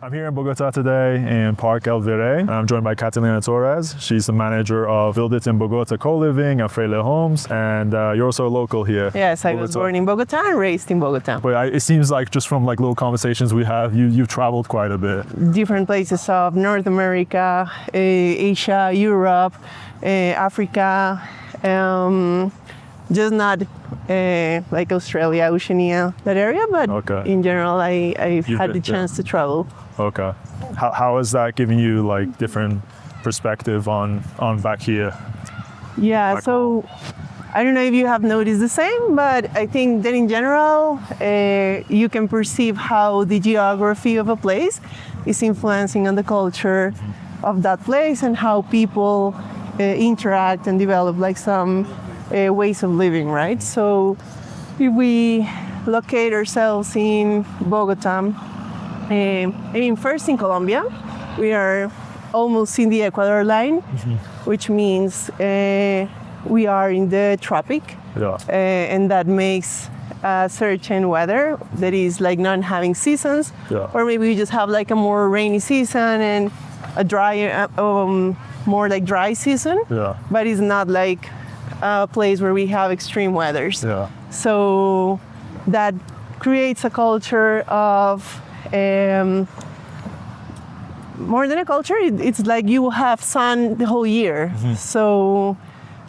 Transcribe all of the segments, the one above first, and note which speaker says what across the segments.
Speaker 1: I'm here in Bogotá today in Park El Virrey, and I'm joined by Catalina Torres. She's the manager of Build It in Bogotá Co-Living and Frele Homes, and you're also a local here.
Speaker 2: Yes, I was born in Bogotá and raised in Bogotá.
Speaker 1: But it seems like just from like little conversations we have, you've traveled quite a bit.
Speaker 2: Different places of North America, Asia, Europe, Africa, just not like Australia, Oceania, that area, but in general, I've had the chance to travel.
Speaker 1: Okay. How is that giving you like different perspective on back here?
Speaker 2: Yeah, so I don't know if you have noticed the same, but I think that in general, you can perceive how the geography of a place is influencing on the culture of that place and how people interact and develop like some ways of living, right? So if we locate ourselves in Bogotá, first in Colombia, we are almost in the Ecuador line, which means we are in the tropic, and that makes a certain weather that is like not having seasons, or maybe we just have like a more rainy season and a dry, more like dry season, but it's not like a place where we have extreme weathers. So that creates a culture of more than a culture, it's like you have sun the whole year. So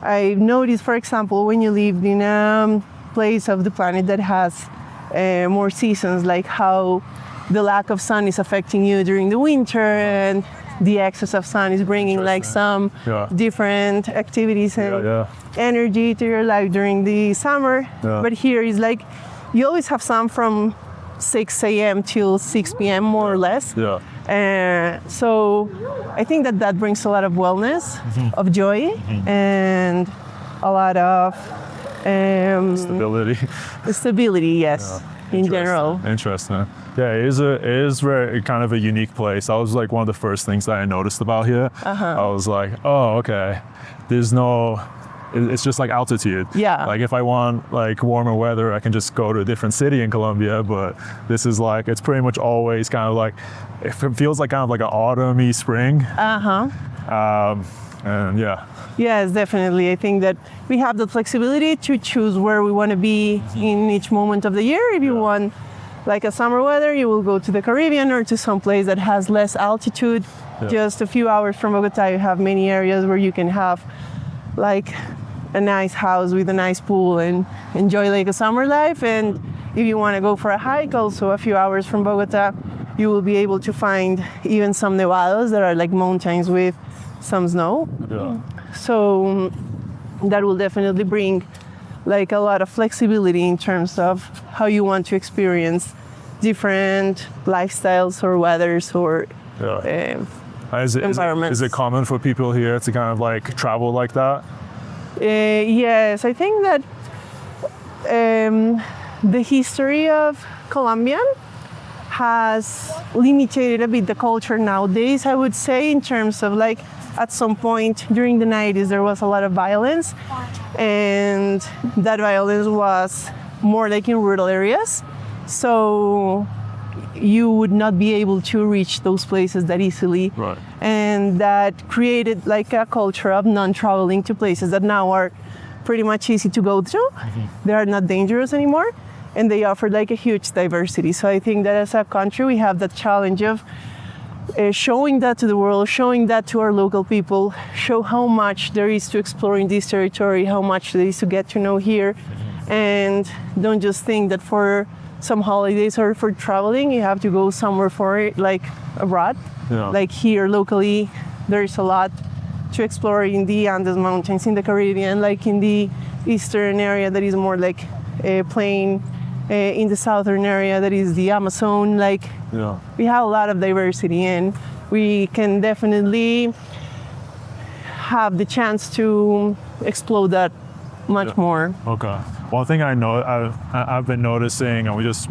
Speaker 2: I've noticed, for example, when you live in a place of the planet that has more seasons, like how the lack of sun is affecting you during the winter and the excess of sun is bringing like some different activities and energy to your life during the summer. But here is like you always have sun from 6 a.m. till 6 p.m. more or less. So I think that brings a lot of wellness, of joy, and a lot of
Speaker 1: stability.
Speaker 2: Stability, yes, in general.
Speaker 1: Interesting. Yeah, it is very kind of a unique place. That was like one of the first things that I noticed about here. I was like, oh, okay. It's just like altitude. Like if I want like warmer weather, I can just go to a different city in Colombia. But this is like, it's pretty much always kind of like, it feels like kind of like an autumny spring. And
Speaker 2: Yes, definitely. I think that we have the flexibility to choose where we want to be in each moment of the year. If you want like a summer weather, you will go to the Caribbean or to some place that has less altitude. Just a few hours from Bogotá, you have many areas where you can have like a nice house with a nice pool and enjoy like a summer life. And if you want to go for a hike, also a few hours from Bogotá, you will be able to find even some nevados that are like mountains with some snow. So that will definitely bring like a lot of flexibility in terms of how you want to experience different lifestyles or weathers or environments.
Speaker 1: Is it common for people here to kind of like travel like that?
Speaker 2: Yes, I think that the history of Colombia has limited a bit the culture nowadays, I would say, in terms of like at some point during the 90s there was a lot of violence, and that violence was more like in rural areas. So you would not be able to reach those places that easily. And that created like a culture of non-traveling to places that now are pretty much easy to go to. They are not dangerous anymore, and they offer like a huge diversity. So I think that as a country, we have that challenge of showing that to the world, showing that to our local people, show how much there is to explore in this territory, how much there is to get to know here, and don't just think that for some holidays or for traveling, you have to go somewhere for it, like abroad. Like here locally, there's a lot to explore in the Andes Mountains, in the Caribbean, like in the eastern area that is more like plain, in the southern area that is the Amazon. Like we have a lot of diversity, and we can definitely have the chance to explore that much more.
Speaker 1: One thing I've been noticing, and we just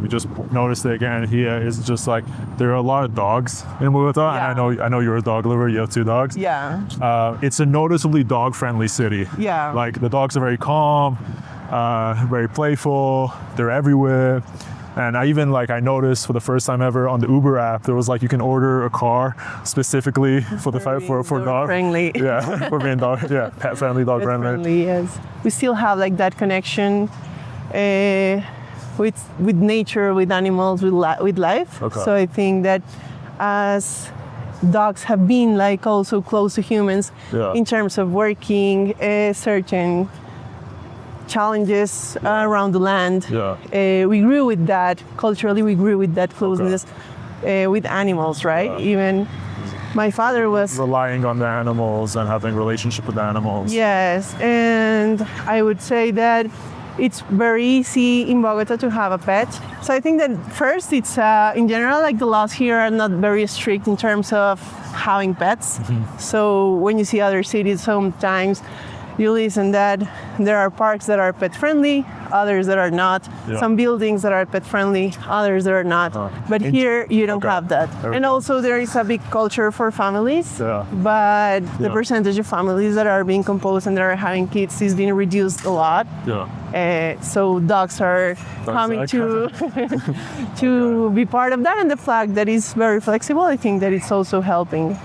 Speaker 1: noticed it again here, is just like there are a lot of dogs in Bogotá. And I know you're a dog lover. You have 2 dogs. It's a noticeably dog-friendly city. Like the dogs are very calm, very playful. They're everywhere. And I even I noticed for the first time ever on the Uber app, there was you can order a car specifically for the for dog
Speaker 2: friendly.
Speaker 1: Yeah, for being dog, yeah, pet friendly, dog friendly.
Speaker 2: Yes, we still have that connection with nature, with animals, with life.
Speaker 1: Okay.
Speaker 2: So I think that as dogs have been also close to humans in terms of working certain challenges around the land. We grew with that culturally. We grew with that closeness with animals, right? Even my father was
Speaker 1: relying on the animals and having a relationship with the animals.
Speaker 2: Yes, and I would say that it's very easy in Bogota to have a pet. So I think that first, it's in general, the laws here are not very strict in terms of having pets. So when you see other cities, sometimes you listen that there are parks that are pet friendly, others that are not. Some buildings that are pet friendly, others that are not. But here you don't have that. And also there is a big culture for families, but the percentage of families that are being composed and that are having kids is being reduced a lot. So dogs are coming to to be part of that, and the fact that it's very flexible, I think that it's also helping.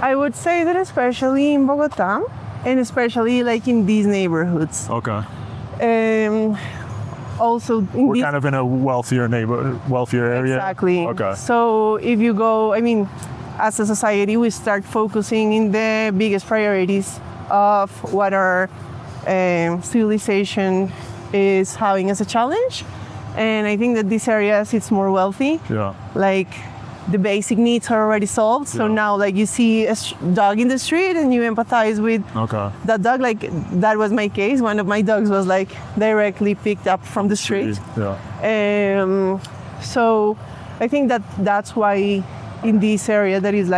Speaker 2: I would say that especially in Bogota, and especially in these neighborhoods. Also,
Speaker 1: we're kind of in a wealthier area.
Speaker 2: Exactly. So if you go, as a society, we start focusing in the biggest priorities of what our civilization is having as a challenge. And I think that these areas, it's more wealthy. The basic needs are already solved. So now you see a dog in the street and you empathize with that dog. That was my case. One of my dogs was directly picked up from the street. So I think that that's why in this area there is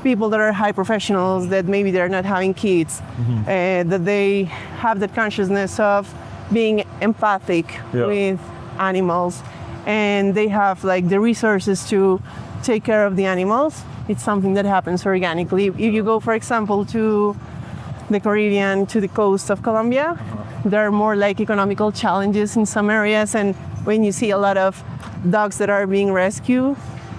Speaker 2: people that are high professionals, that maybe they're not having kids, that they have that consciousness of being empathic with animals, and they have the resources to take care of the animals. It's something that happens organically. If you go, for example, to the Caribbean, to the coast of Colombia, there are more economical challenges in some areas, and when you see a lot of dogs that are being rescued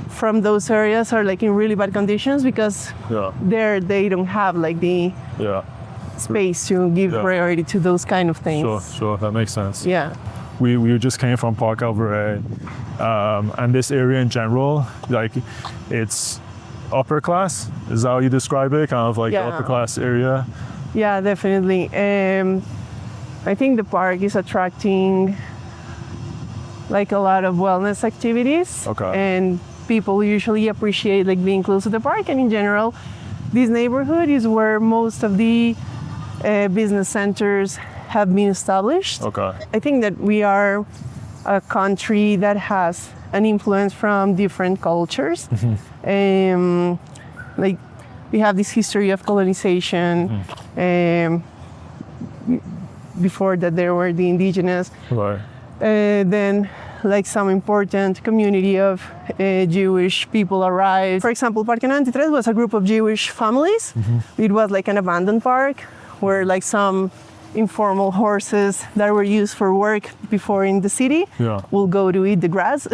Speaker 2: from those areas are in really bad conditions because there they don't have the space to give priority to those kind of things.
Speaker 1: Sure, that makes sense. We just came from Park Virrey, and this area in general, it's upper class. Is that how you describe it? Kind of the upper class area?
Speaker 2: Yeah, definitely. I think the park is attracting a lot of wellness activities, and people usually appreciate being close to the park. And in general, this neighborhood is where most of the business centers have been established. I think that we are a country that has an influence from different cultures. We have this history of colonization. Before that, there were the indigenous. Then some important community of Jewish people arrived. For example, Parque 93 was a group of Jewish families. It was an abandoned park where some informal horses that were used for work before in the city will go to eat the grass.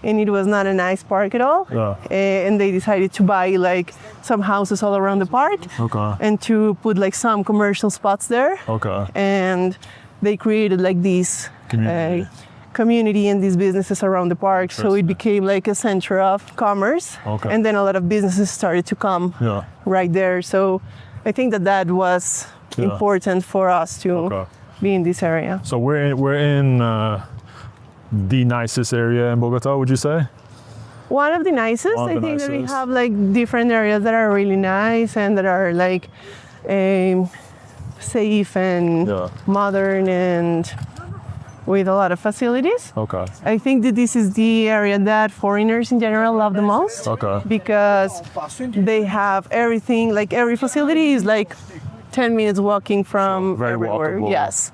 Speaker 2: And it was not a nice park at all. And they decided to buy some houses all around the park and to put some commercial spots there. And they created these community and these businesses around the park. So it became a center of commerce. And then a lot of businesses started to come right there. So I think that was important for us to be in this area.
Speaker 1: So we're in the nicest area in Bogota, would you say?
Speaker 2: One of the nicest. I think that we have different areas that are really nice and that are safe and modern and with a lot of facilities. I think that this is the area that foreigners in general love the most because they have everything, every facility is 10 minutes walking from everywhere.
Speaker 1: Walkable.
Speaker 2: Yes.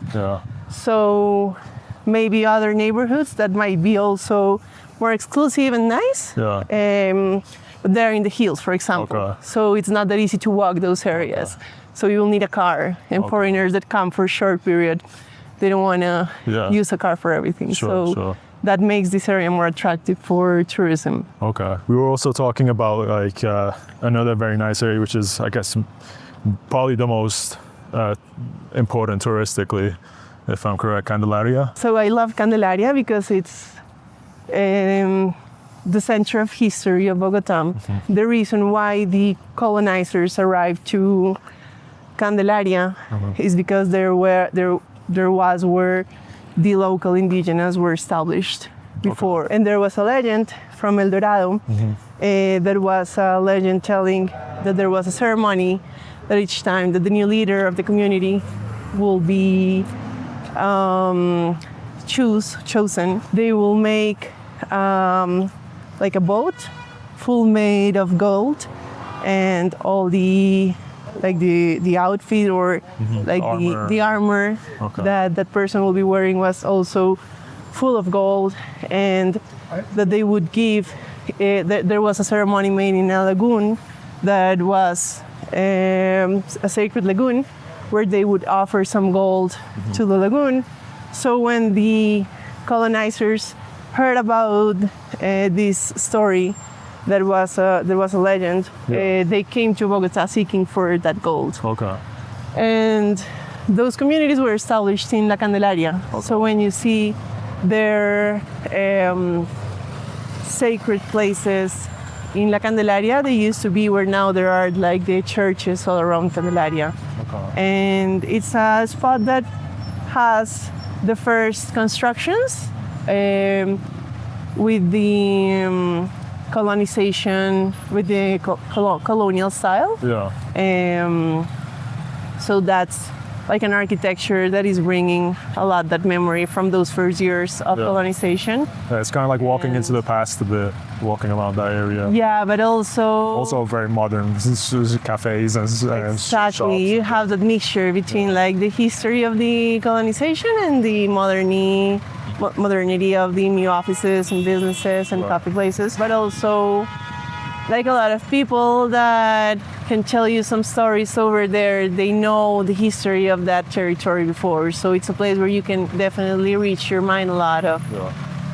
Speaker 2: So maybe other neighborhoods that might be also more exclusive and nice. But they're in the hills, for example. So it's not that easy to walk those areas. So you will need a car. And foreigners that come for a short period, they don't want to use a car for everything. that makes this area more attractive for tourism.
Speaker 1: Okay. We were also talking about like another very nice area, which is, I guess, probably the most important touristically, if I'm correct, Candelaria.
Speaker 2: So I love Candelaria because it's the center of history of Bogotá. Mm-hmm. The reason why the colonizers arrived to Candelaria is because there was where the local indigenous were established before. Okay. And there was a legend from El Dorado. There was a legend telling that there was a ceremony that each time that the new leader of the community will be chosen, they will make like a boat full made of gold, and all the outfit or like the armor that person will be wearing was also full of gold, and that they would give. There was a ceremony made in a lagoon that was a sacred lagoon, where they would offer some gold to the lagoon. So when the colonizers heard about this story, there was a legend. They came to Bogotá seeking for that gold. Okay. And those communities were established in La Candelaria. Okay. So when you see their sacred places in La Candelaria, they used to be where now there are like the churches all around Candelaria. Okay. And it's a spot that has the first constructions with the colonization, with the colonial style. Yeah. So that's like an architecture that is bringing a lot that memory from those first years of colonization.
Speaker 1: Yeah, it's kind of like walking into the past a bit, walking around that area.
Speaker 2: Yeah, but also
Speaker 1: very modern cafes and
Speaker 2: exactly
Speaker 1: shops.
Speaker 2: You have that mixture between like the history of the colonization and the modernity of the new offices and businesses and coffee places, but also like a lot of people that can tell you some stories over there. They know the history of that territory before, so it's a place where you can definitely reach your mind a lot of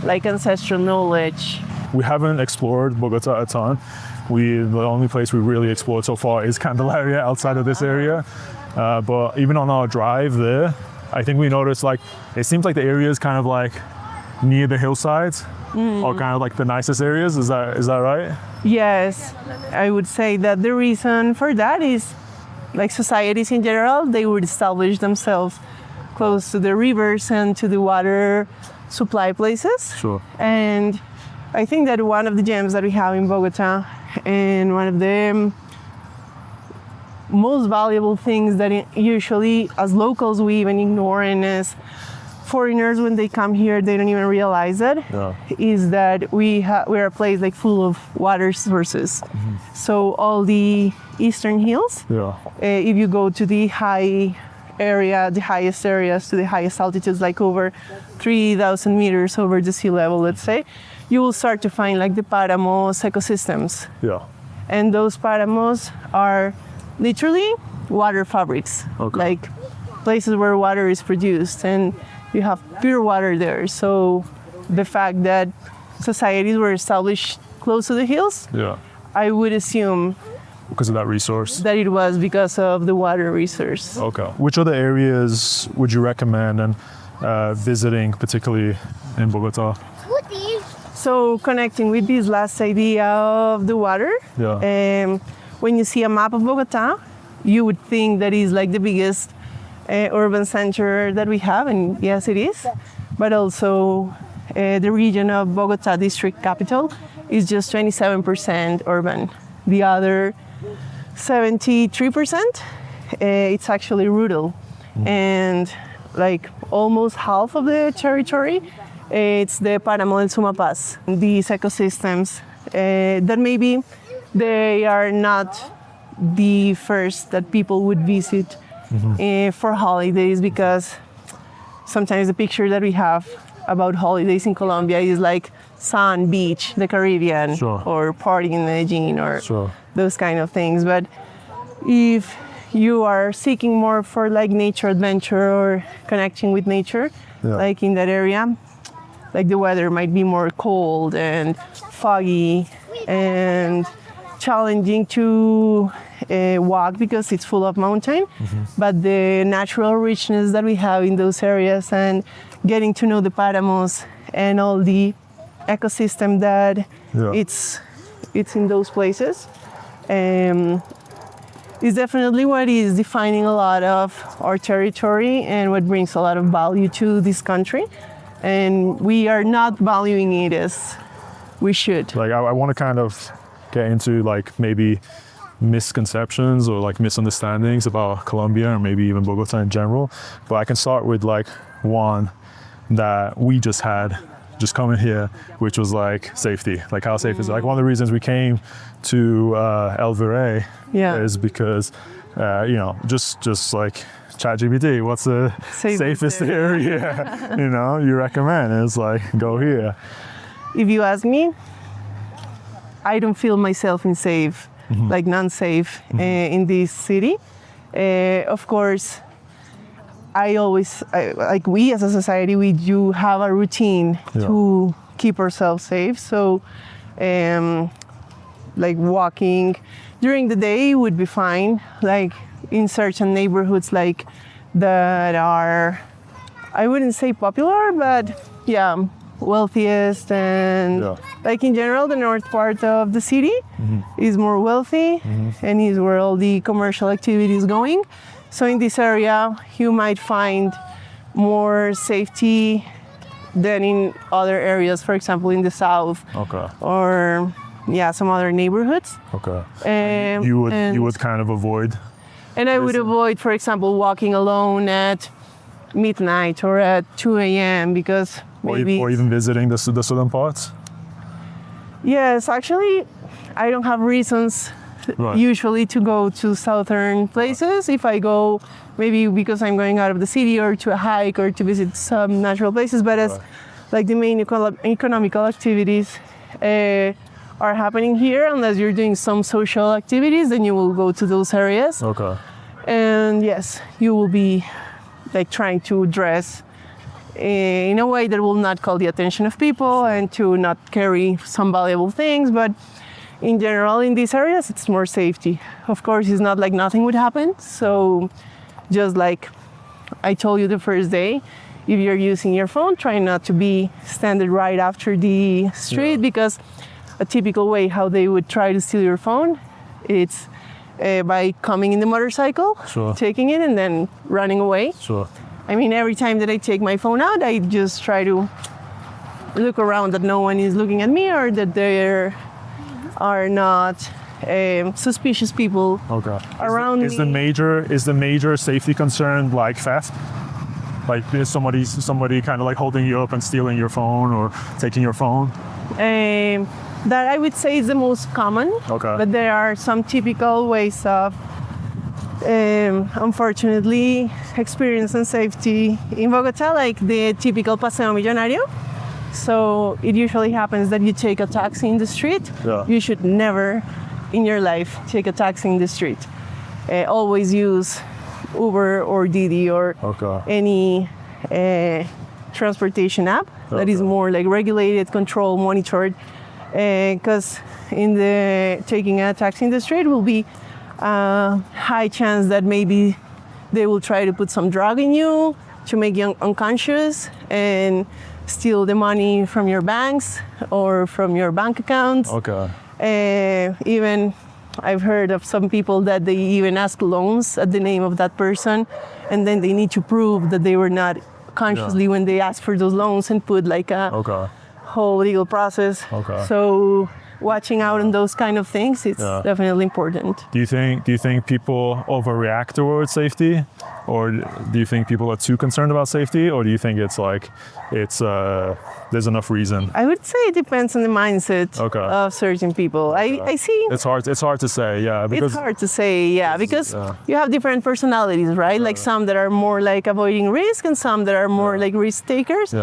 Speaker 2: like ancestral knowledge.
Speaker 1: We haven't explored Bogotá a ton. The only place we really explored so far is Candelaria outside of this area. But even on our drive there, I think we noticed like it seems like the area is kind of like near the hillsides or kind of like the nicest areas. Is that right?
Speaker 2: Yes, I would say that the reason for that is like societies in general, they would establish themselves close to the rivers and to the water supply places. Sure. And I think that one of the gems that we have in Bogotá, and one of the most valuable things that usually as locals we even ignore, and as foreigners when they come here they don't even realize it, is that we're a place like full of water sources. So all the eastern hills, if you go to the highest areas, to the highest altitudes, like over 3,000 meters over the sea level, let's say, you will start to find like the páramos ecosystems. And those páramos are literally water fabrics, like places where water is produced, and you have pure water there. So the fact that societies were established close to the hills, I would assume
Speaker 1: because of that resource,
Speaker 2: that it was because of the water resource.
Speaker 1: Okay. Which other areas would you recommend and visiting, particularly in Bogotá?
Speaker 2: So connecting with this last idea of the water, when you see a map of Bogotá, you would think that is like the biggest urban center that we have, and yes, it is. But also the region of Bogotá district capital is just 27% urban. The other 73%, it's actually rural. And like almost half of the territory, it's the Páramo del Sumapaz. These ecosystems that maybe they are not the first that people would visit for holidays, because sometimes the picture that we have about holidays in Colombia is like sun, beach, the Caribbean, or partying in Medellin, or those kind of things. But if you are seeking more for like nature adventure or connecting with nature, like in that area, like the weather might be more cold and foggy and challenging to walk because it's full of mountain. But the natural richness that we have in those areas and getting to know the páramos and all the ecosystem that it's in those places is definitely what is defining a lot of our territory and what brings a lot of value to this country. And we are not valuing it as we should.
Speaker 1: Like I want to kind of get into like maybe misconceptions or like misunderstandings about Colombia or maybe even Bogotá in general. But I can start with like one that we just had just coming here, which was like safety. Like how safe is it? Like one of the reasons we came to El Virrey is because, you know, just like ChatGPT, what's the safest area, you know, you recommend? And it's like, go here.
Speaker 2: If you ask me, I don't feel myself like non-safe in this city. Of course, like we as a society, we do have a routine to keep ourselves safe. So like walking during the day would be fine. Like in certain neighborhoods like that are, I wouldn't say popular, but wealthiest and like in general the north part of the city is more wealthy and is where all the commercial activity is going. So in this area you might find more safety than in other areas, for example in the south or some other neighborhoods.
Speaker 1: You would kind of avoid.
Speaker 2: And I would avoid, for example, walking alone at midnight or at 2 a.m. because maybe...
Speaker 1: Or even visiting the southern parts?
Speaker 2: Yes, actually, I don't have reasons usually to go to southern places. If I go, maybe because I'm going out of the city or to a hike or to visit some natural places, but as like the main economical activities are happening here, unless you're doing some social activities, then you will go to those areas. And yes, you will be like trying to dress in a way that will not call the attention of people and to not carry some valuable things. But in general, in these areas, it's more safety. Of course, it's not like nothing would happen. So just like I told you the first day, if you're using your phone, try not to be standing right after the street because a typical way how they would try to steal your phone, it's by coming in the motorcycle, taking it and then running away. I mean, every time that I take my phone out, I just try to look around that no one is looking at me or that there are not suspicious people around me.
Speaker 1: Is the major safety concern like theft? Like is somebody kind of like holding you up and stealing your phone or taking your phone?
Speaker 2: That I would say is the most common, but there are some typical ways of, unfortunately, experience and safety in Bogotá, like the typical paseo millonario. So it usually happens that you take a taxi in the street. You should never in your life take a taxi in the street. Always use Uber or Didi or any transportation app that is more like regulated, controlled, monitored. Because in the taking a taxi in the street will be a high chance that maybe they will try to put some drug in you to make you unconscious and steal the money from your banks or from your bank accounts. Even I've heard of some people that they even ask loans at the name of that person and then they need to prove that they were not consciously when they ask for those loans and put like a whole legal process. So watching out on those kind of things, it's definitely important.
Speaker 1: Do you think people overreact towards safety, or do you think people are too concerned about safety, or do you think it's there's enough reason?
Speaker 2: I would say it depends on the mindset of certain people. I see.
Speaker 1: It's hard to say, because
Speaker 2: it's hard to say, because you have different personalities, right? Like some that are more like avoiding risk, and some that are more like risk takers.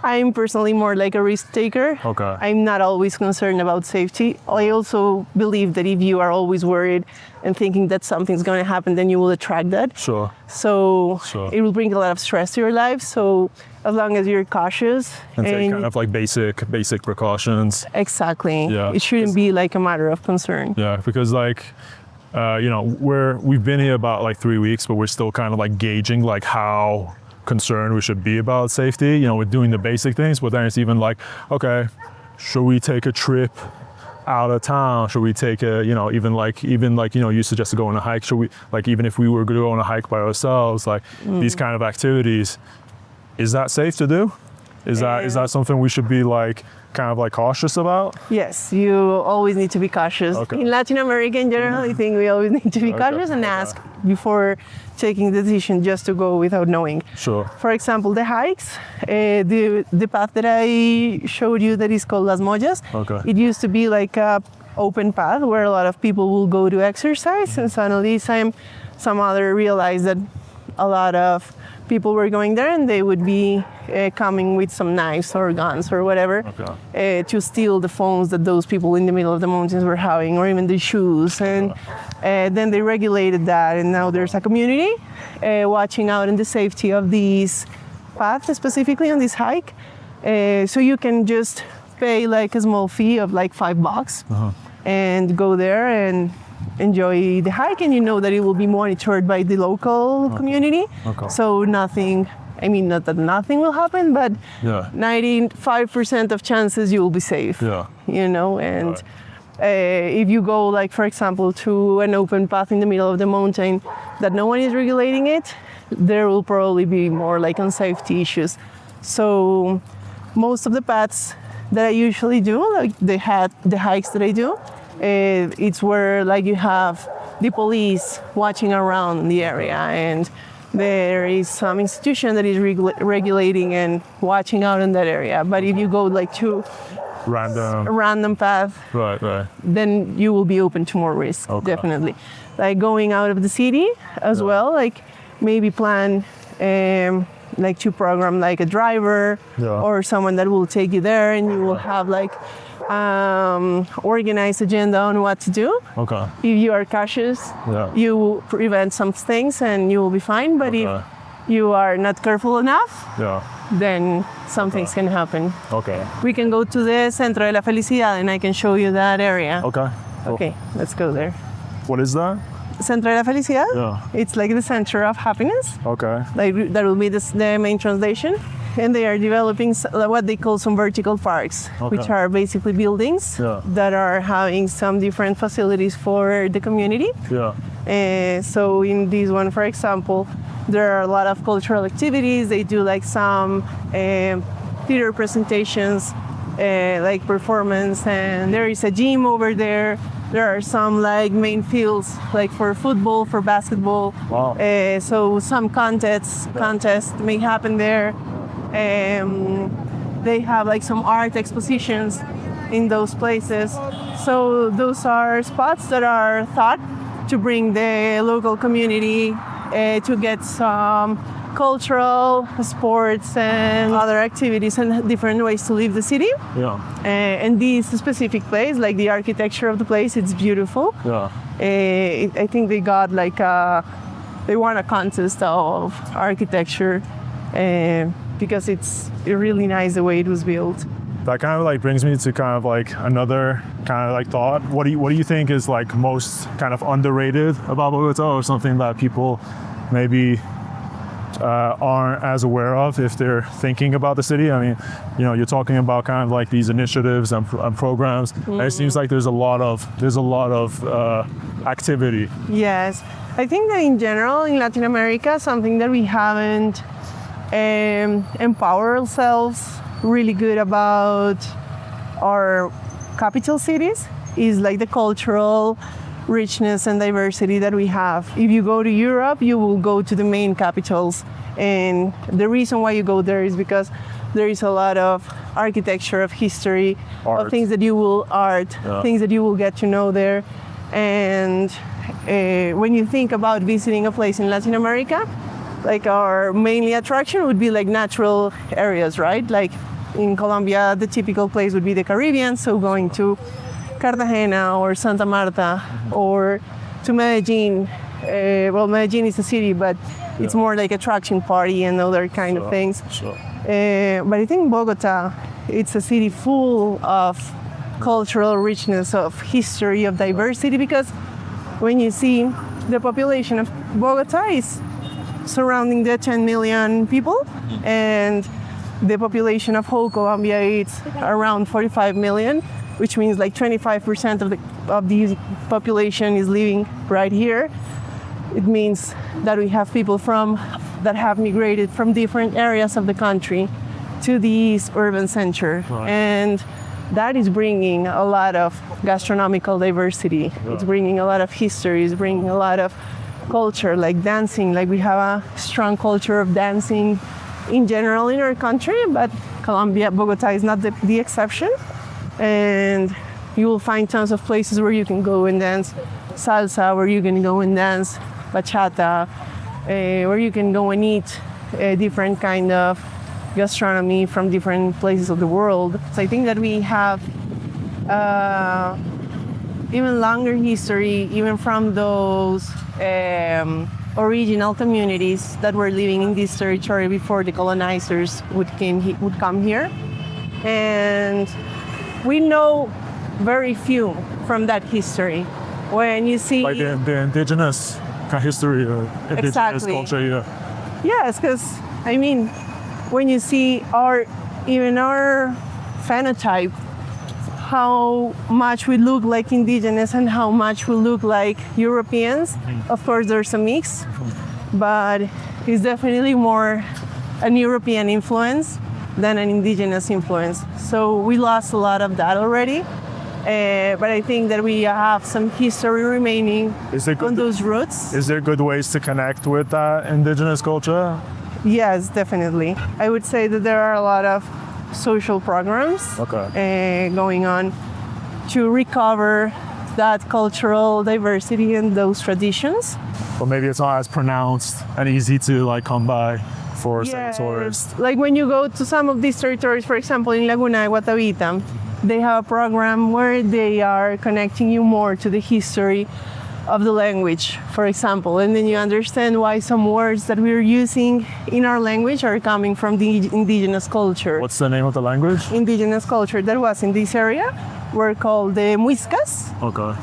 Speaker 2: I'm personally more like a risk taker. I'm not always concerned about safety. I also believe that if you are always worried and thinking that something's going to happen, then you will attract that. So it will bring a lot of stress to your life. So as long as you're cautious.
Speaker 1: And take kind of like basic precautions.
Speaker 2: Exactly.
Speaker 1: Yeah.
Speaker 2: It shouldn't be like a matter of concern.
Speaker 1: Yeah, because like, you know, we've been here about like 3 weeks, but we're still kind of like gauging like how concerned we should be about safety. You know, we're doing the basic things, but then it's even like, okay, should we take a trip out of town? Should we take a, you know, even like, you know, you suggest to go on a hike. Should we, like, even if we were going to go on a hike by ourselves, like these kind of activities, is that safe to do? Is that something we should be like, kind of like cautious about?
Speaker 2: Yes, you always need to be cautious. Okay. In Latin America in general, I think we always need to be cautious and ask before taking the decision just to go without knowing.
Speaker 1: Sure.
Speaker 2: For example, the hikes, the path that I showed you that is called Las Mollas, it used to be like a open path where a lot of people will go to exercise, and suddenly some other realized that a lot of people were going there and they would be coming with some knives or guns or whatever to steal the phones that those people in the middle of the mountains were having, or even the shoes. And then they regulated that, and now there's a community watching out in the safety of these paths, specifically on this hike. So you can just pay like a small fee of like $5 and go there and enjoy the hike, and you know that it will be monitored by the local community. So nothing, I mean, not that nothing will happen, but 95% of chances you will be safe. You know, and if you go, like, for example, to an open path in the middle of the mountain that no one is regulating it, there will probably be more like unsafety issues. So most of the paths that I usually do, like the hikes that I do, it's where like you have the police watching around the area, and there is some institution that is regulating and watching out in that area. But if you go like to random path, then you will be open to more risk, definitely. Like going out of the city as well, like maybe plan like to program like a driver or someone that will take you there, and you will have like organized agenda on what to do. If you are cautious, you will prevent some things and you will be fine. But if you are not careful enough, then some things can happen. We can go to the Centro de la Felicidad and I can show you that area. Okay, let's go there.
Speaker 1: What is that?
Speaker 2: Centro de la Felicidad? It's like the center of happiness. Like that will be the main translation. And they are developing what they call some vertical parks, which are basically buildings that are having some different facilities for the community. So in this one, for example, there are a lot of cultural activities. They do like some theater presentations, like performance, and there is a gym over there. There are some like main fields like for football, for basketball. So some contests may happen there. They have like some art expositions in those places. So those are spots that are thought to bring the local community to get some cultural, sports, and other activities and different ways to live the city. And this specific place, like the architecture of the place, it's beautiful. I think they got like they won a contest of architecture because it's really nice the way it was built.
Speaker 1: That kind of like brings me to kind of like another kind of like thought. What do you think is like most kind of underrated about Bogotá, or something that people maybe aren't as aware of if they're thinking about the city? I mean, you know, you're talking about kind of like these initiatives and programs, and it seems like there's a lot of activity.
Speaker 2: Yes, I think that in general in Latin America, something that we haven't empowered ourselves really good about our capital cities is like the cultural richness and diversity that we have. If you go to Europe, you will go to the main capitals, and the reason why you go there is because there is a lot of architecture, of history, of things that you will things that you will get to know there. And when you think about visiting a place in Latin America, like our mainly attraction would be like natural areas, right? Like in Colombia, the typical place would be the Caribbean, so going to Cartagena or Santa Marta or to Medellin. Well, Medellin is a city, but it's more like attraction party and other kind of things. But I think Bogota, it's a city full of cultural richness, of history, of diversity, because when you see the population of Bogota is surrounding the 10 million people, and the population of whole Colombia is around 45 million, which means like 25% of the population is living right here. It means that we have people that have migrated from different areas of the country to this urban center. Right. And that is bringing a lot of gastronomical diversity. Yeah. It's bringing a lot of history, it's bringing a lot of culture, like dancing. Like we have a strong culture of dancing in general in our country, but Bogota is not the exception. And you will find tons of places where you can go and dance salsa, where you can go and dance bachata, where you can go and eat different kind of gastronomy from different places of the world. So I think that we have even longer history, even from those original communities that were living in this territory before the colonizers would come here. And we know very few from that history. When you see
Speaker 1: like the indigenous history, indigenous
Speaker 2: exactly.
Speaker 1: culture, yeah.
Speaker 2: Yes, because I mean, when you see our phenotype, how much we look like indigenous and how much we look like Europeans. Mm-hmm. Of course, there's a mix, but it's definitely more an European influence than an indigenous influence. So we lost a lot of that already. But I think that we have some history remaining on those roots.
Speaker 1: Is there good ways to connect with that indigenous culture?
Speaker 2: Yes, definitely. I would say that there are a lot of social programs going on to recover that cultural diversity and those traditions.
Speaker 1: But maybe it's not as pronounced and easy to like come by for tourists.
Speaker 2: Like when you go to some of these territories, for example, in Laguna de Guatavita, they have a program where they are connecting you more to the history of the language, for example, and then you understand why some words that we're using in our language are coming from the indigenous culture.
Speaker 1: What's the name of the language?
Speaker 2: Indigenous culture that was in this area were called the Muiscas.
Speaker 1: Okay.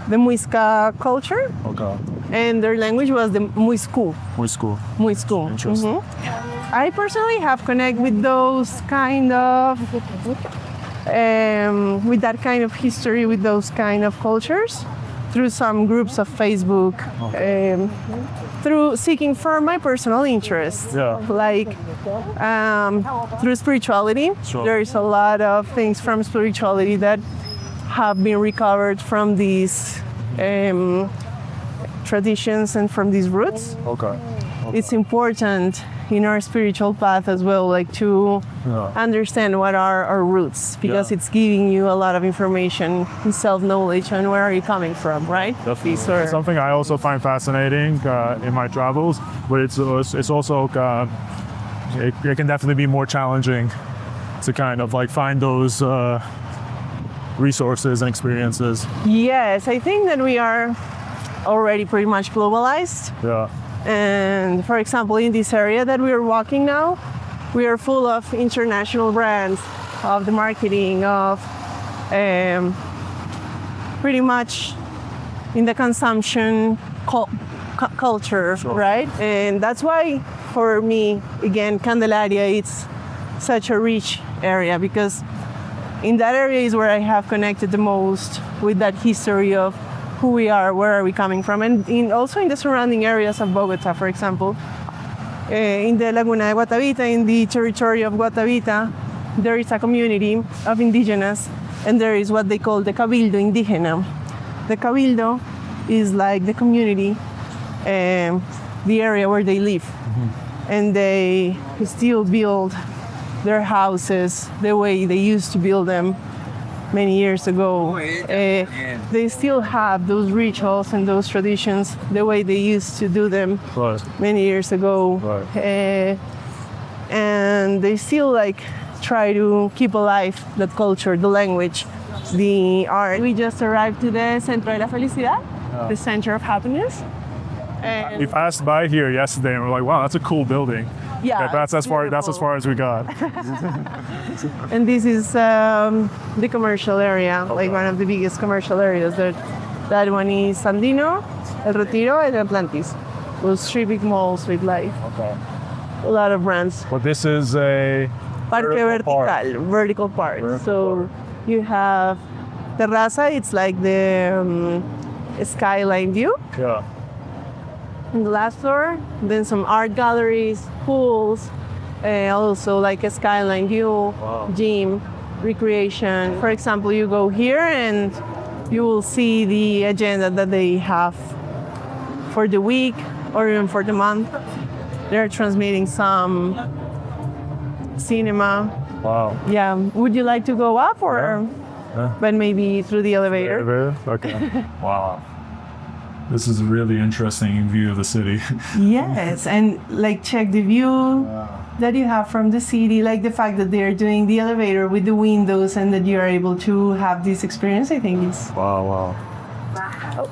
Speaker 2: The Muisca culture.
Speaker 1: Okay.
Speaker 2: And their language was the Muiscu.
Speaker 1: Muiscu. Interesting.
Speaker 2: Mm-hmm. I personally have connected with those kind of with that kind of history, with those kind of cultures, through some groups of Facebook, through seeking for my personal interests, like through spirituality. Sure. There is a lot of things from spirituality that have been recovered from these traditions and from these roots.
Speaker 1: Okay.
Speaker 2: It's important in our spiritual path as well, like to understand what are our roots, because it's giving you a lot of information and self-knowledge on where are you coming from, right?
Speaker 1: Definitely. It's something I also find fascinating in my travels, but it's also it can definitely be more challenging to kind of like find those resources and experiences.
Speaker 2: Yes, I think that we are already pretty much globalized.
Speaker 1: Yeah.
Speaker 2: And for example, in this area that we are walking now, we are full of international brands, of the marketing, of pretty much in the consumption culture, sure. Right? And that's why, for me, again, Candelaria, it's such a rich area, because in that area is where I have connected the most with that history of who we are, where are we coming from, and also in the surrounding areas of Bogota, for example. In the Laguna de Guatavita, in the territory of Guatavita, there is a community of indigenous, and there is what they call the Cabildo Indígena. The Cabildo is like the community, the area where they live. Mm-hmm. And they still build their houses the way they used to build them many years ago. They still have those rituals and those traditions the way they used to do them many years ago. Right. And they still like try to keep alive that culture, the language, the art. We just arrived to the Centro de la Felicidad, the Center of Happiness.
Speaker 1: We passed by here yesterday and we're like, wow, that's a cool building.
Speaker 2: Yeah,
Speaker 1: that's as far as we got.
Speaker 2: And this is the commercial area, like one of the biggest commercial areas. That one is Sandino, El Retiro, and Atlantis. Those three big malls with like a lot of brands.
Speaker 1: But this is a
Speaker 2: vertical park. So you have Terraza, it's like the skyline view.
Speaker 1: Yeah.
Speaker 2: In the last floor, then some art galleries, pools, also like a skyline view, gym, recreation. For example, you go here and you will see the agenda that they have for the week or even for the month. They're transmitting some cinema.
Speaker 1: Wow.
Speaker 2: Yeah. Would you like to go up or? Yeah. But maybe through the elevator.
Speaker 1: Okay. Wow. This is a really interesting view of the city.
Speaker 2: Yes, and like check the view that you have from the city, like the fact that they're doing the elevator with the windows and that you are able to have this experience, I think it's...
Speaker 1: Wow.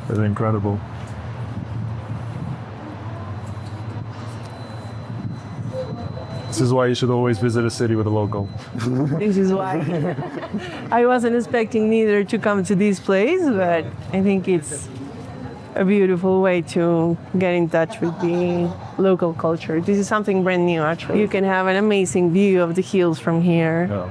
Speaker 1: It's incredible. This is why you should always visit a city with a local.
Speaker 2: This is why. I wasn't expecting neither to come to this place, but I think it's a beautiful way to get in touch with the local culture. This is something brand new, actually. You can have an amazing view of the hills from here.
Speaker 1: Yeah.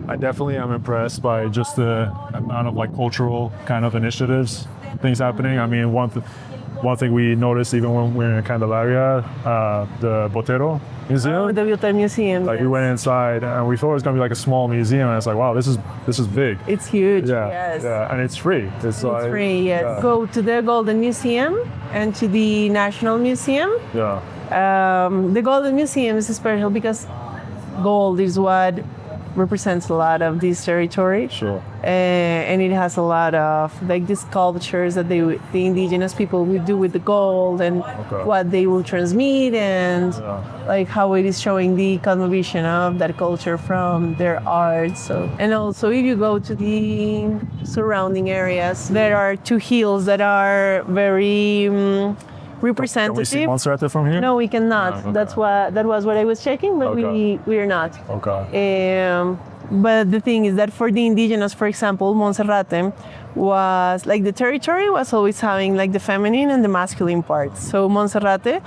Speaker 1: I definitely am impressed by just the amount of like cultural kind of initiatives, things happening. I mean, one thing we noticed even when we were in Candelaria, the Botero Museum.
Speaker 2: Oh, the Botero Museum.
Speaker 1: Like we went inside and we thought it was gonna be like a small museum, and it's like, wow, this is big.
Speaker 2: It's huge.
Speaker 1: Yeah,
Speaker 2: yes.
Speaker 1: Yeah, and it's free. It's like,
Speaker 2: free. Yes. Yeah. Go to the Golden Museum and to the National Museum.
Speaker 1: Yeah.
Speaker 2: The Golden Museum is special because gold is what represents a lot of this territory.
Speaker 1: Sure.
Speaker 2: And it has a lot of like these sculptures that the indigenous people will do with the gold and what they will transmit and like how it is showing the cosmovision of that culture from their art. So, and also if you go to the surrounding areas, there are two hills that are very representative.
Speaker 1: Can we see Monserrate from here?
Speaker 2: No, we cannot.
Speaker 1: No, okay.
Speaker 2: That was what I was checking, but we are not.
Speaker 1: Okay.
Speaker 2: But the thing is that for the indigenous, for example, Monserrate was like the territory was always having like the feminine and the masculine part. So Monserrate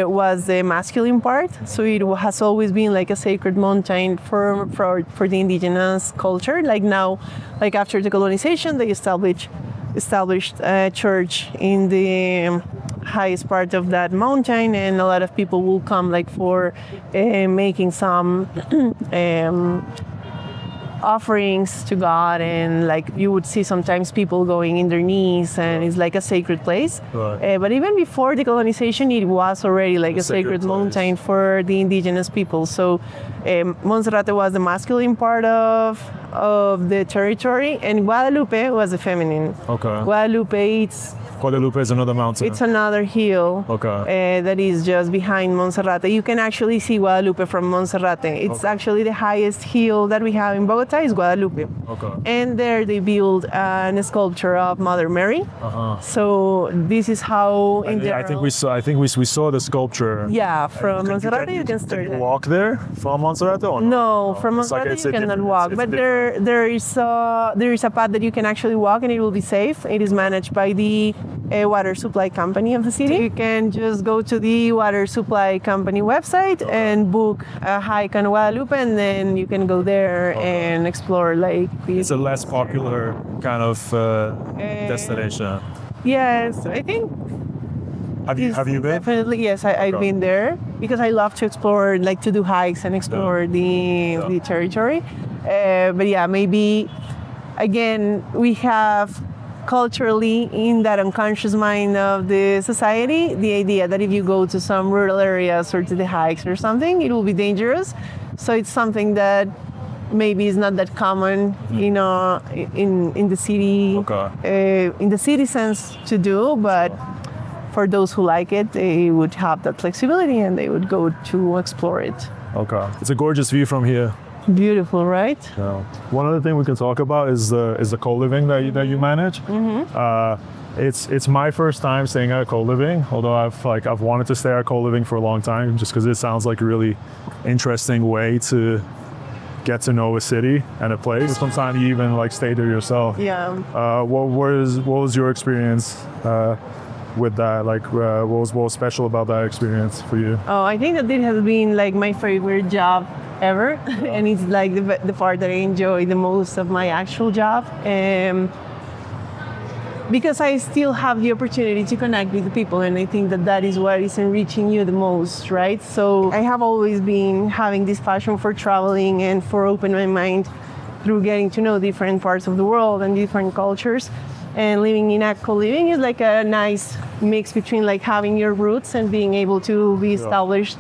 Speaker 2: was the masculine part. So it has always been like a sacred mountain for the indigenous culture. Like now, like after the colonization, they established a church in the highest part of that mountain, and a lot of people will come like for making some offerings to God, and like you would see sometimes people going in their knees, and it's like a sacred place.
Speaker 1: Right.
Speaker 2: But even before the colonization, it was already like a sacred mountain for the indigenous people. So Monserrate was the masculine part of the territory, and Guadalupe was the feminine.
Speaker 1: Okay.
Speaker 2: Guadalupe
Speaker 1: is another mountain.
Speaker 2: It's another hill that is just behind Monserrate. You can actually see Guadalupe from Monserrate. It's actually the highest hill that we have in Bogotá is Guadalupe.
Speaker 1: Okay.
Speaker 2: And there they built a sculpture of Mother Mary. So this is how
Speaker 1: I think we saw the sculpture.
Speaker 2: Yeah, from Monserrate you can start.
Speaker 1: Can you walk there from Monserrate or
Speaker 2: no? From Monserrate you cannot walk, but there is a path that you can actually walk, and it will be safe. It is managed by the water supply company of the city. You can just go to the water supply company website and book a hike on Guadalupe, and then you can go there and explore like this.
Speaker 1: It's a less popular kind of destination.
Speaker 2: Yes, I think.
Speaker 1: Have you been?
Speaker 2: Definitely, yes. I've been there because I love to explore, like to do hikes and explore the territory. But yeah, maybe again we have culturally in that unconscious mind of the society the idea that if you go to some rural areas or to the hikes or something, it will be dangerous. So it's something that maybe is not that common, you know, in the city, in the city sense to do, but for those who like it, they would have that flexibility and they would go to explore it.
Speaker 1: Okay, it's a gorgeous view from here.
Speaker 2: Beautiful, right?
Speaker 1: Yeah. One other thing we can talk about is the co-living that you manage. it's my first time staying at a co-living, although I've wanted to stay at co-living for a long time, just because it sounds like a really interesting way to get to know a city and a place. Sometimes you even like stay there yourself.
Speaker 2: Yeah.
Speaker 1: What was your experience with that? Like, what was special about that experience for you?
Speaker 2: Oh, I think that it has been like my favorite job ever, and it's like the part that I enjoy the most of my actual job. Because I still have the opportunity to connect with the people, and I think that that is what is enriching you the most, right? So I have always been having this passion for traveling and for opening my mind through getting to know different parts of the world and different cultures. And living in a co-living is like a nice mix between like having your roots and being able to be established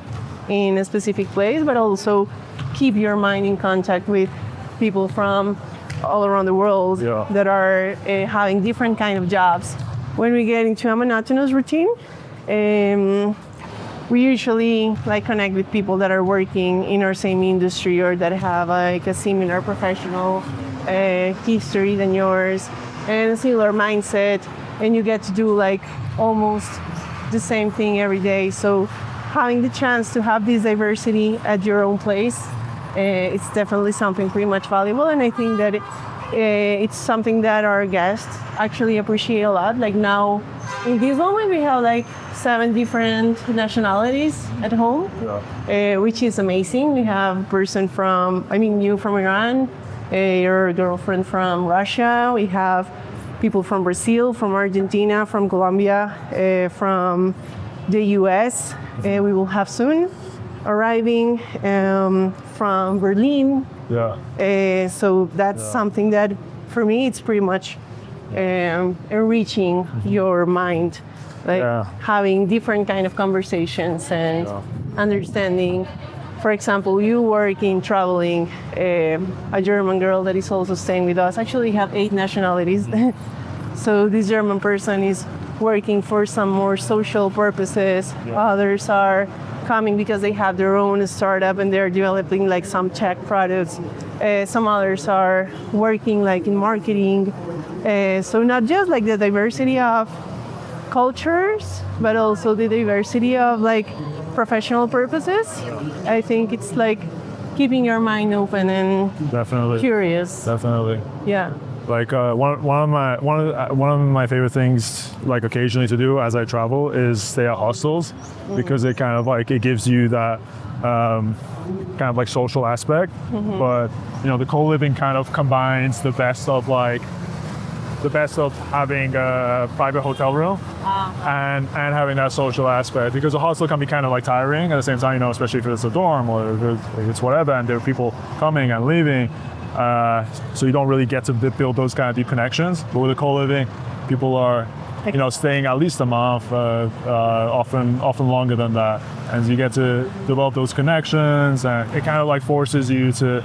Speaker 2: in a specific place, but also keep your mind in contact with people from all around the world that are having different kind of jobs. When we get into a monotonous routine, we usually like connect with people that are working in our same industry or that have like a similar professional history than yours and a similar mindset, and you get to do like almost the same thing every day. So having the chance to have this diversity at your own place, it's definitely something pretty much valuable, and I think that it's something that our guests actually appreciate a lot. Like now, in this moment, we have like 7 different nationalities at home, which is amazing. We have you from Iran, your girlfriend from Russia. We have people from Brazil, from Argentina, from Colombia, from the US. We will have soon arriving from Berlin. So that's something that for me it's pretty much enriching your mind, like having different kind of conversations and understanding. For example, you work in traveling, a German girl that is also staying with us. Actually, we have 8 nationalities. So this German person is working for some more social purposes. Others are coming because they have their own startup and they're developing like some tech products. Some others are working like in marketing. So not just like the diversity of cultures, but also the diversity of like professional purposes. I think it's like keeping your mind open and curious.
Speaker 1: Definitely.
Speaker 2: Yeah.
Speaker 1: Like one of my favorite things, like occasionally to do as I travel, is stay at hostels, because it kind of like it gives you that kind of like social aspect. But the co-living kind of combines the best of having a private hotel room and having that social aspect, because a hostel can be kind of like tiring at the same time, especially if it's a dorm or if it's whatever, and there are people coming and leaving. So you don't really get to build those kind of deep connections. But with a co-living, people are, staying at least a month, often longer than that, and you get to develop those connections. And it kind of like forces you to,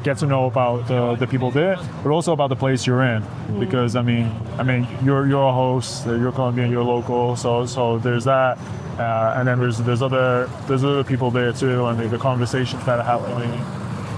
Speaker 1: get to know about the people there, but also about the place you're in. Because you're a host, you're Colombian, you're local, so there's that. And then there's other people there too, and the conversations that are happening.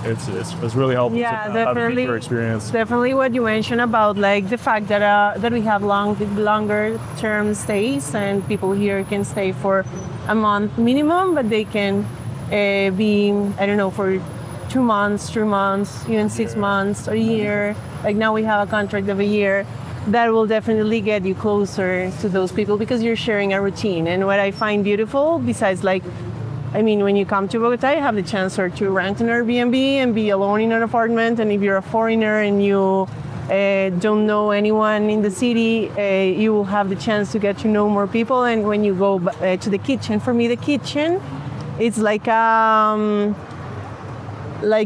Speaker 1: It's really helpful to have a deeper experience.
Speaker 2: Definitely what you mentioned about like the fact that we have longer term stays, and people here can stay for a month minimum, but they can be, I don't know, for 2 months, 3 months, even 6 months or a year. Like now we have a contract of a year. That will definitely get you closer to those people because you're sharing a routine. And what I find beautiful, besides when you come to Bogotá, you have the chance to rent an Airbnb and be alone in an apartment. And if you're a foreigner and you don't know anyone in the city, you will have the chance to get to know more people. And when you go to the kitchen, for me, the kitchen, it's like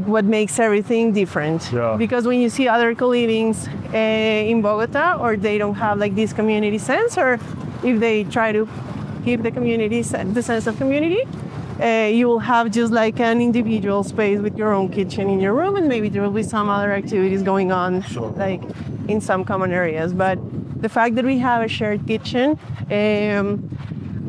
Speaker 2: what makes everything different. Because when you see other co-livings in Bogotá, or they don't have like this community sense, or if they try to keep the sense of community, you will have just like an individual space with your own kitchen in your room, and maybe there will be some other activities going on like in some common areas. But the fact that we have a shared kitchen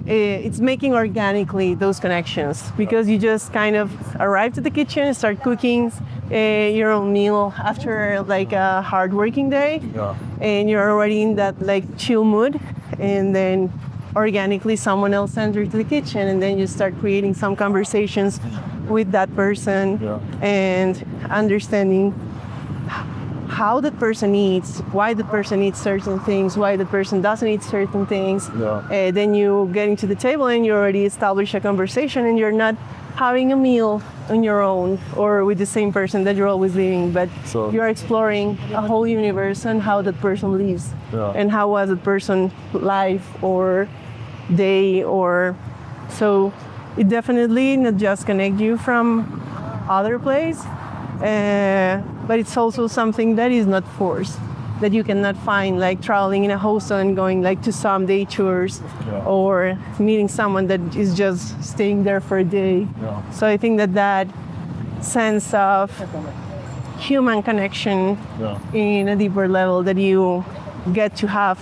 Speaker 2: it's making organically those connections, because you just kind of arrive to the kitchen and start cooking your own meal after like a hard working day, and you're already in that like chill mood, and then organically someone else enters the kitchen, and then you start creating some conversations with that person, and understanding how the person eats, why the person eats certain things, why the person doesn't eat certain things. Then you get into the table and you already establish a conversation, and you're not having a meal on your own or with the same person that you're always living, but you're exploring a whole universe and how that person lives, and how was that person's life or day, or so it definitely not just connect you from other place, but it's also something that is not forced, that you cannot find like traveling in a hostel and going like to some day tours, or meeting someone that is just staying there for a day. So I think that sense of human connection in a deeper level, that you get to have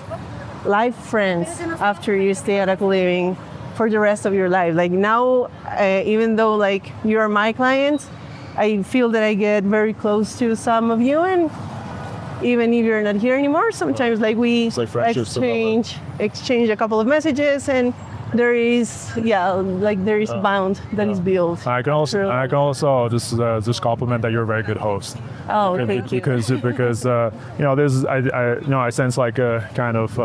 Speaker 2: life friends after you stay at a co-living for the rest of your life. Like now, even though like you're my client, I feel that I get very close to some of you, and even if you're not here anymore, sometimes like we exchange a couple of messages, and there is a bond that is built.
Speaker 1: I can also just compliment that you're a very good host.
Speaker 2: Oh, thank you.
Speaker 1: Because there's I sense like a kind of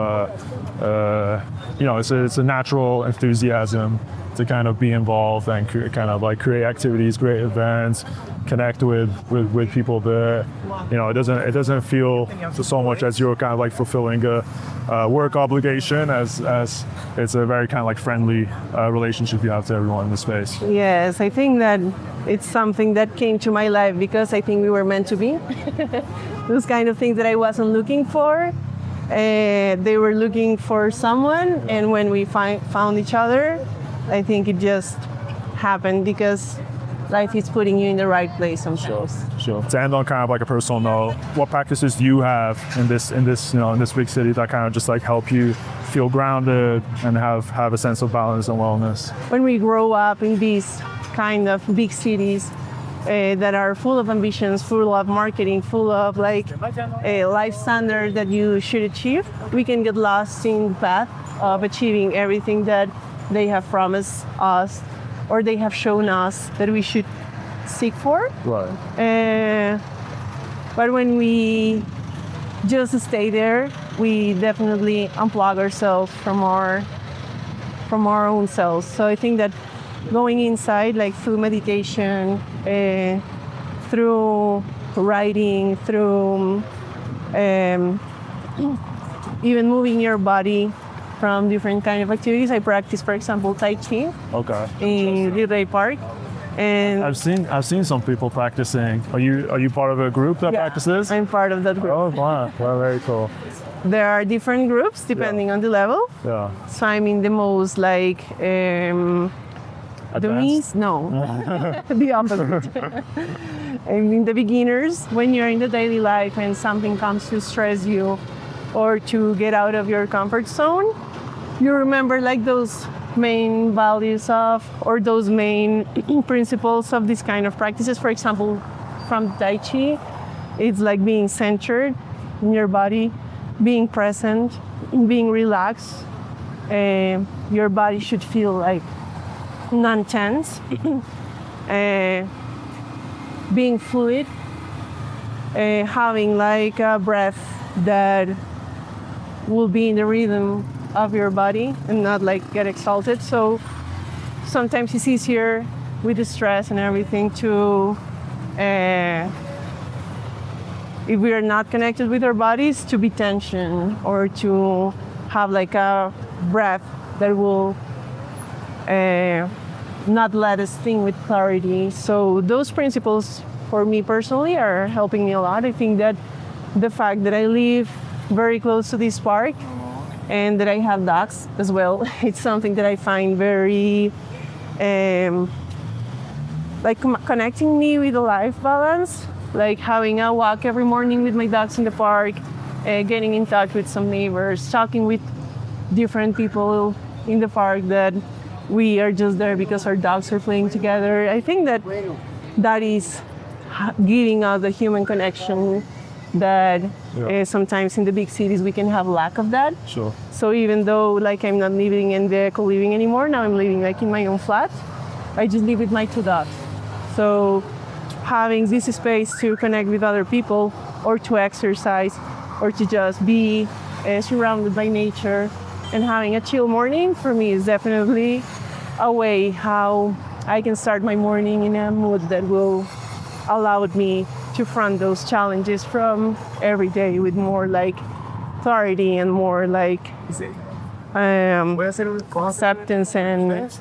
Speaker 1: it's a natural enthusiasm to kind of be involved and kind of like create activities, create events, connect with people there. It doesn't feel so much as you're kind of like fulfilling a work obligation, as it's a very kind of like friendly relationship you have to everyone in the space.
Speaker 2: Yes, I think that it's something that came to my life because I think we were meant to be. Those kind of things that I wasn't looking for. They were looking for someone, and when we found each other, I think it just happened because life is putting you in the right place sometimes.
Speaker 1: Sure. To end on kind of like a personal note, what practices do you have in this big city that kind of just like help you feel grounded and have a sense of balance and wellness?
Speaker 2: When we grow up in these kind of big cities that are full of ambitions, full of marketing, full of like a life standard that you should achieve, we can get lost in the path of achieving everything that they have promised us or they have shown us that we should seek for.
Speaker 1: Right.
Speaker 2: But when we just stay there, we definitely unplug ourselves from our own selves. So I think that going inside, like through meditation, through writing, through even moving your body from different kind of activities. I practice, for example, Tai Chi in Virrey Park. And
Speaker 1: I've seen some people practicing. Are you part of a group that practices?
Speaker 2: I'm part of that group.
Speaker 1: Oh wow, well, very cool.
Speaker 2: There are different groups depending on the level.
Speaker 1: Yeah.
Speaker 2: So I'm in the most like the opposite. I'm in the beginners. When you're in the daily life and something comes to stress you or to get out of your comfort zone, you remember like those main values of, or those main principles of this kind of practices. For example, from Tai Chi, it's like being centered in your body, being present, being relaxed. Your body should feel like non-tense, being fluid, having like a breath that will be in the rhythm of your body and not like get exalted. So sometimes it's easier with the stress and everything to, if we are not connected with our bodies, to be tension or to have like a breath that will not let us think with clarity. So those principles for me personally are helping me a lot. I think that the fact that I live very close to this park and that I have dogs as well, it's something that I find very like connecting me with a life balance, like having a walk every morning with my dogs in the park, getting in touch with some neighbors, talking with different people in the park that we are just there because our dogs are playing together. I think that is giving us the human connection that sometimes in the big cities we can have lack of that.
Speaker 1: Sure.
Speaker 2: So even though like I'm not living in the co-living anymore, now I'm living like in my own flat, I just live with my 2 dogs. So having this space to connect with other people or to exercise or to just be surrounded by nature and having a chill morning for me is definitely a way how I can start my morning in a mood that will allow me to front those challenges from every day with more like clarity and more like acceptance and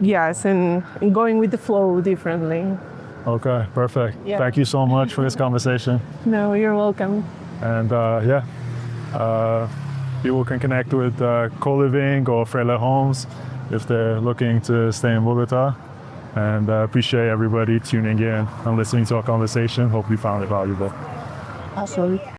Speaker 2: yes, and going with the flow differently.
Speaker 1: Okay, perfect. Yeah. Thank you so much for this conversation.
Speaker 2: No, you're welcome.
Speaker 1: And people can connect with co-living or Frele Homes if they're looking to stay in Bogotá. And appreciate everybody tuning in and listening to our conversation. Hope you found it valuable.
Speaker 2: Awesome.